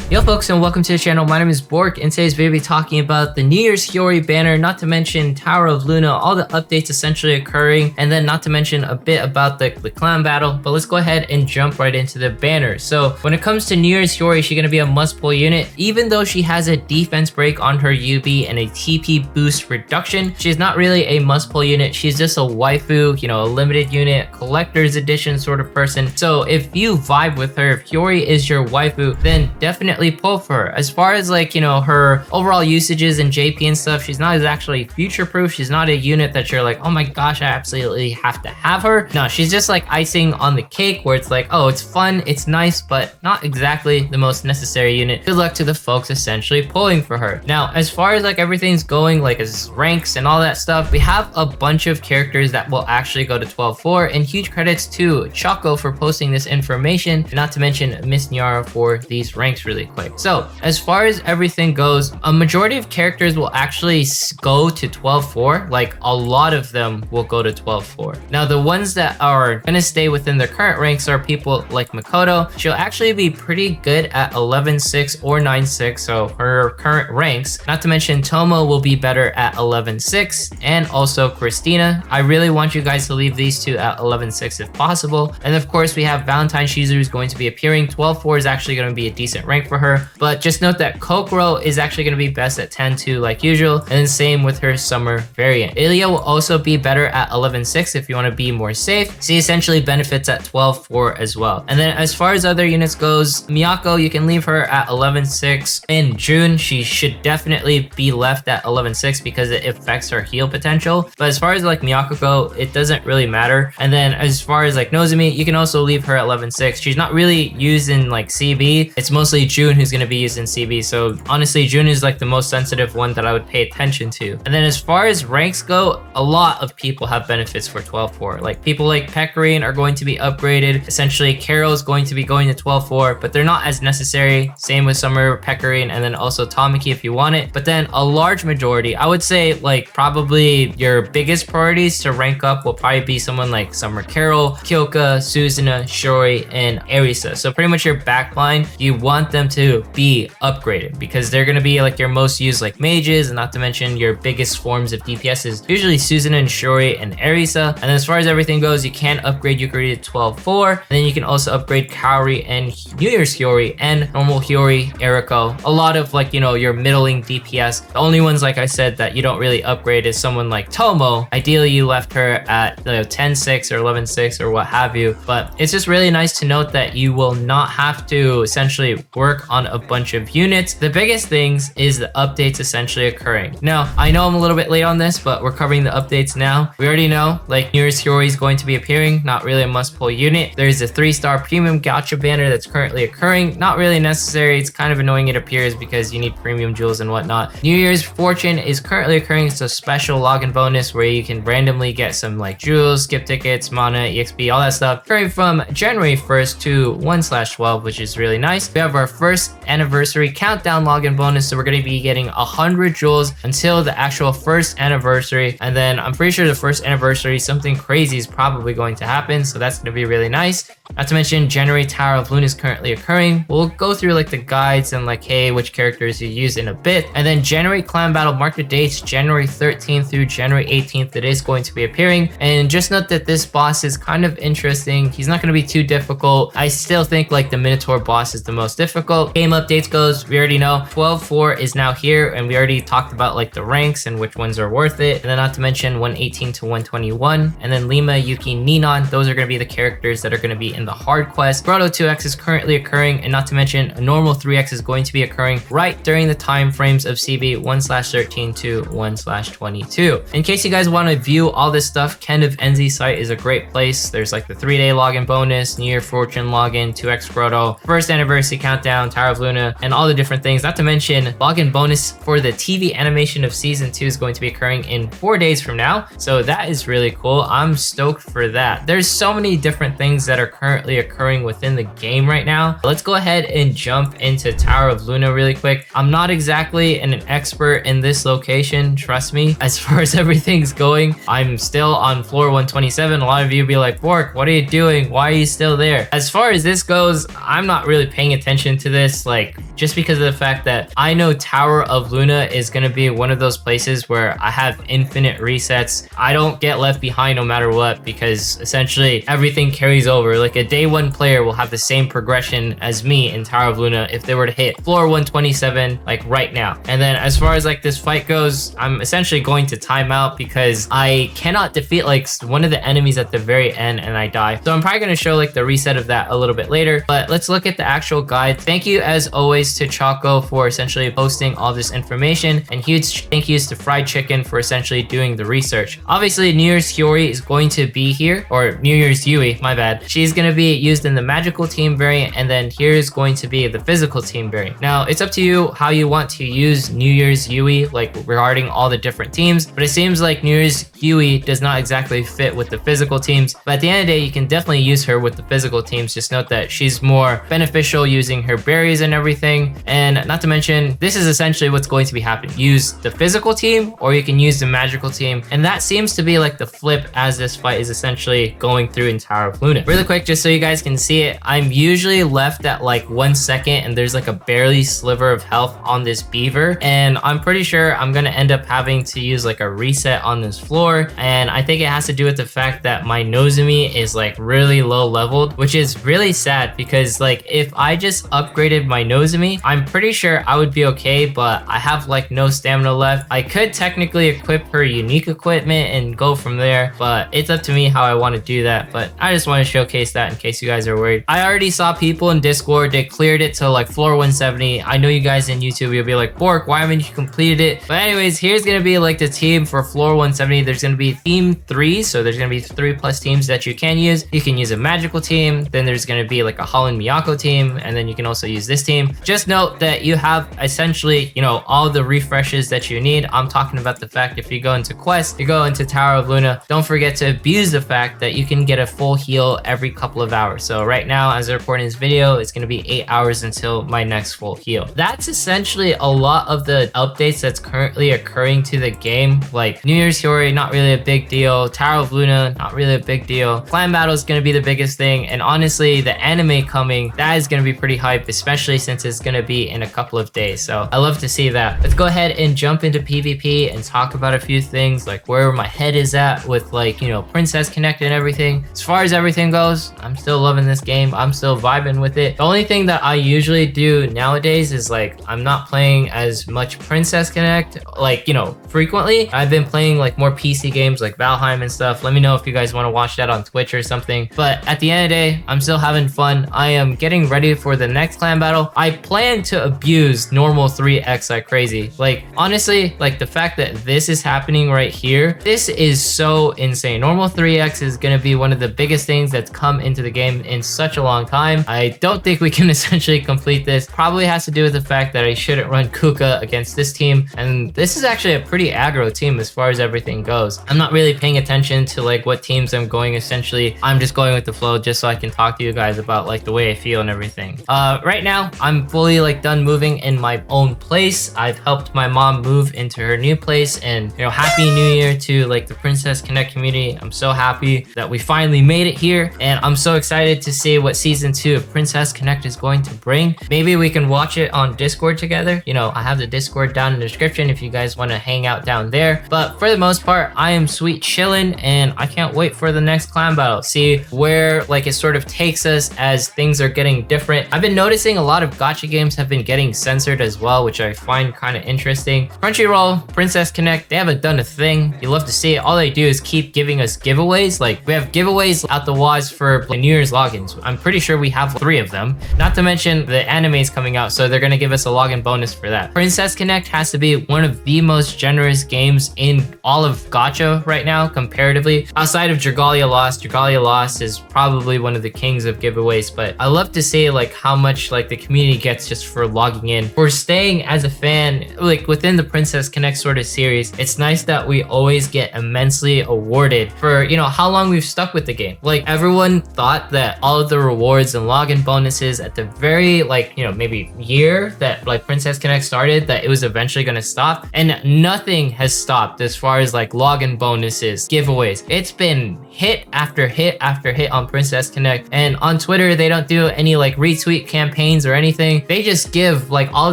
Yo folks, and welcome to the channel. My name is Bork. In today's video, we'll be talking about the New Year's Hiyori banner, not to mention Tower of Luna, all the updates essentially occurring, and then not to mention a bit about the clan battle. But let's go ahead and jump right into the banner. So when it comes to New Year's Hiyori, she's going to be a must-pull unit. Even though she has a defense break on her UB and a TP boost reduction, she's not really a must-pull unit. She's just a waifu, you know, a limited unit, collector's edition sort of person. So if you vibe with her, if Hiyori is your waifu, then definitely pull for her. As far as like, you know, her overall usages and JP and stuff, she's not actually future proof. She's not a unit that you're like, oh my gosh, I absolutely have to have her. No, she's just like icing on the cake where it's like, oh, it's fun, it's nice, but not exactly the most necessary unit. Good luck to the folks essentially pulling for her. Now, as far as like everything's going, like as ranks and all that stuff, we have a bunch of characters that will actually go to 12-4, and huge credits to Choco for posting this information, and not to mention Miss Nyara for these ranks really quick. So as far as everything goes, a majority of characters will actually go to 12-4. Like a lot of them will go to 12-4. Now the ones that are gonna stay within their current ranks are people like Makoto. She'll actually be pretty good at 11-6 or 9-6, so her current ranks. Not to mention Tomo will be better at 11-6, and also Christina. I really want you guys to leave these two at 11-6 if possible. And of course we have Valentine Shizuru is going to be appearing. 12-4 is actually going to be a decent rank for her, but just note that Kokoro is actually going to be best at 10-2 like usual, and then same with her summer variant. Ilya will also be better at 11-6 if you want to be more safe. She essentially benefits at 12-4 as well. And then as far as other units goes, Miyako, you can leave her at 11-6. In June, she should definitely be left at 11-6 because it affects her heal potential. But as far as like Miyako go, it doesn't really matter. And then as far as like Nozomi, you can also leave her at 11-6. She's not really used in like CB. It's mostly June who's going to be used in CB. So honestly, June is like the most sensitive one that I would pay attention to. And then as far as ranks go, a lot of people have benefits for 12-4. Like people like Pekarine are going to be upgraded. Essentially, Carol is going to be going to 12-4, but they're not as necessary. Same with Summer, Pekarine, and then also Tamaki if you want it. But then a large majority, I would say like probably your biggest priorities to rank up will probably be someone like Summer Carol, Kyoka, Suzuna, Shori, and Arisa. So pretty much your backline, you want them to be upgraded because they're going to be like your most used like mages, and not to mention your biggest forms of DPS is usually Suzuna and Shori and Arisa. And as far as everything goes, you can upgrade Yukari to 12-4, and then you can also upgrade Kaori and New Year's Hiyori and normal Hiyori, Eriko. A lot of like, you know, your middling DPS. The only ones, like I said, that you don't really upgrade is someone like Tomo. Ideally, you left her at 10-6 or 11-6 or what have you. But it's just really nice to note that you will not have to essentially work on a bunch of units. The biggest things is the updates essentially occurring. Now, I know I'm a little bit late on this, but we're covering the updates now. We already know like New Year's Hiyori is going to be appearing, not really a must-pull unit. There's a 3-star premium gacha banner that's currently occurring. Not really necessary. It's kind of annoying it appears because you need premium jewels and whatnot. New Year's Fortune is currently occurring. It's a special login bonus where you can randomly get some like jewels, skip tickets, mana, EXP, all that stuff occurring from January 1st to 1/12, which is really nice. We have our first anniversary countdown login bonus, so we're going to be getting 100 jewels until the actual first anniversary, and then I'm pretty sure the first anniversary something crazy is probably going to happen, so that's going to be really nice. Not to mention January Tower of Luna is currently occurring. We'll go through like the guides and like hey which characters you use in a bit. And then January clan battle, mark the dates, January 13th through January 18th, it is going to be appearing. And just note that this boss is kind of interesting. He's not going to be too difficult. I still think like the Minotaur boss is the most difficult. Game updates goes, we already know 12-4 is now here, and we already talked about like the ranks and which ones are worth it. And then not to mention 118 to 121, and then Lima, Yuki, Ninon, those are going to be the characters that are going to be in the hard quest. Grotto 2x is currently occurring, and not to mention a normal 3x is going to be occurring right during the time frames of CB 1/13 to 1/22. In case you guys want to view all this stuff, Ken of NZ site is a great place. There's like the 3-day login bonus, New Year Fortune login, 2x Grotto, first anniversary countdown, Tower of Luna, and all the different things. Not to mention login bonus for the TV animation of season 2 is going to be occurring in 4 days from now. So that is really cool. I'm stoked for that. There's so many different things that are currently occurring within the game right now. Let's go ahead and jump into Tower of Luna really quick. I'm not exactly an expert in this location, trust me. As far as everything's going, I'm still on floor 127. A lot of you be like, Bork, what are you doing? Why are you still there? As far as this goes, I'm not really paying attention to this. Like, just because of the fact that I know Tower of Luna is going to be one of those places where I have infinite resets. I don't get left behind no matter what, because essentially everything carries over. Like a day one player will have the same progression as me in Tower of Luna if they were to hit floor 127 like right now. And then as far as like this fight goes, I'm essentially going to time out because I cannot defeat like one of the enemies at the very end and I die. So I'm probably going to show like the reset of that a little bit later, but let's look at the actual guide. Thank you as always to Choco for essentially posting all this information, and huge thank yous to Fried Chicken for essentially doing the research. Obviously New Year's Hiyori is going to be here, or New Year's Yui, my bad. She's going to be used in the magical team variant, and then here's going to be the physical team variant. Now it's up to you how you want to use New Year's Yui, like regarding all the different teams, but it seems like New Year's Yui does not exactly fit with the physical teams, but at the end of the day you can definitely use her with the physical teams. Just note that she's more beneficial using her berries and everything, and not to mention this is essentially what's going to be happening. Use the physical team or you can use the magical team, and that seems to be like the flip as this fight is essentially going through in Tower of Luna. Really quick, just so you guys can see it, I'm usually left at like 1 second and there's like a barely sliver of health on this beaver, and I'm pretty sure I'm gonna end up having to use like a reset on this floor, and I think it has to do with the fact that my Nozomi is like really low leveled, which is really sad because like if I just upgraded my Nozomi, I'm pretty sure I would be okay, but I have like no stamina left. I could technically equip her unique equipment and go from there, but it's up to me how I want to do that. But I just want to showcase that in case you guys are worried. I already saw people in Discord, they cleared it to like floor 170. I know you guys in YouTube, you'll be like, Bork, why haven't you completed it? But anyways, here's gonna be like the team for floor 170. There's gonna be team 3, so there's gonna be 3+ teams that you can use. You can use a magical team, then there's gonna be like a Holland Miyako team, and then you can also use this team. Just note that you have essentially, you know, all the refreshes that you need. I'm talking about the fact if you go into quest, you go into Tower of Luna, don't forget to abuse the fact that you can get a full heal every couple of hours. So right now, as I'm recording this video, it's gonna be 8 hours until my next full heal. That's essentially a lot of the updates that's currently occurring to the game. Like New Year's Hiyori, not really a big deal. Tower of Luna, not really a big deal. Clan battle is gonna be the biggest thing, and honestly, the anime coming, that is gonna be pretty hype, especially since it's gonna be in a couple of days. So I love to see that. Let's go ahead and jump into PvP and talk about a few things, like where my head is at with like, you know, Princess Connect and everything. As far as everything goes, I'm still loving this game. I'm still vibing with it. The only thing that I usually do nowadays is like, I'm not playing as much Princess Connect, like, you know, frequently. I've been playing like more PC games like Valheim and stuff. Let me know if you guys want to watch that on Twitch or something. But at the end of the day, I'm still having fun. I am getting ready for the next clan battle. I plan to abuse normal 3x like crazy. Like honestly, like the fact that this is happening right here, this is so insane. Normal 3x is gonna be one of the biggest things that's come into the game in such a long time. I don't think we can essentially complete this. Probably has to do with the fact that I shouldn't run Kuka against this team, and this is actually a pretty aggro team as far as everything goes. I'm not really paying attention to like what teams I'm going. Essentially, I'm just going with the flow just so I can talk to you guys about like the way I feel and everything. Right now, I'm fully like done moving in my own place. I've helped my mom move into her new place, and you know, happy new year to like the Princess Connect community. I'm so happy that we finally made it here, and I'm so excited to see what season 2 of Princess Connect is going to bring. Maybe we can watch it on Discord together. You know, I have the Discord down in the description if you guys want to hang out down there. But for the most part, I am sweet chilling, and I can't wait for the next clan battle. See where like it sort of takes us as things are getting different. I've been noticing a lot of gacha games have been getting censored as well, which I find kind of interesting. Crunchyroll, Princess Connect, they haven't done a thing. You love to see it. All they do is keep giving us giveaways. Like we have giveaways out the wazoo for like, New Year's logins. I'm pretty sure we have 3 of them. Not to mention the anime is coming out, so they're gonna give us a login bonus for that. Princess Connect has to be one of the most generous games in all of gacha right now, comparatively. Outside of Dragalia Lost, Dragalia Lost is probably one of the kings of giveaways, but I love to see like how much like the community gets just for logging in, for staying as a fan, like within the Princess Connect sort of series. It's nice that we always get immensely awarded for, you know, how long we've stuck with the game. Like everyone thought that all of the rewards and login bonuses at the very like, you know, maybe year that like Princess Connect started, that it was eventually going to stop, and nothing has stopped as far as like login bonuses, giveaways. It's been hit after hit after hit on Princess Connect, and on Twitter they don't do any like retweet campaigns or anything. like they just give like all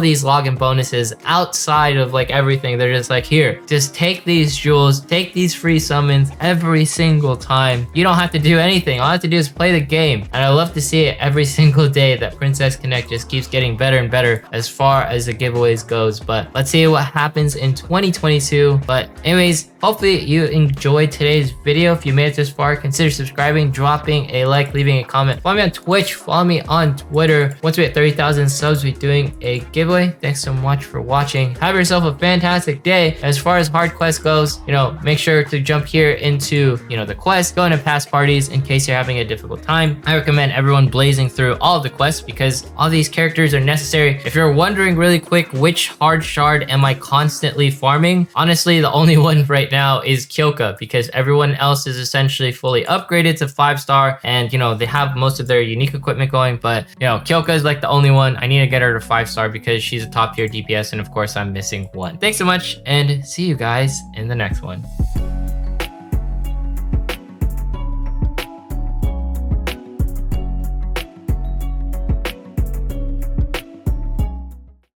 these login bonuses outside of like everything. They're just like, here, just take these jewels, take these free summons every single time. You don't have to do anything. All I have to do is play the game. And I love to see it every single day that Princess Connect just keeps getting better and better as far as the giveaways goes. But let's see what happens in 2022. But anyways, hopefully you enjoyed today's video. If you made it this far, consider subscribing, dropping a like, leaving a comment. Follow me on Twitch, follow me on Twitter. Once we hit 30,000 subs, we're doing a giveaway. Thanks so much for watching. Have yourself a fantastic day. As far as hard quest goes, make sure to jump here into, the quest, go into past parties in case you're having a difficult time. I recommend everyone blazing through all of the quests because all these characters are necessary. If you're wondering really quick, which hard shard am I constantly farming? Honestly, the only one right now is Kyoka because everyone else is essentially fully upgraded to 5-star and, they have most of their unique equipment going, but, Kyoka is like the only one. I need to get her to 5-star because she's a top tier DPS and of course I'm missing one. Thanks so much and see you guys in the next one.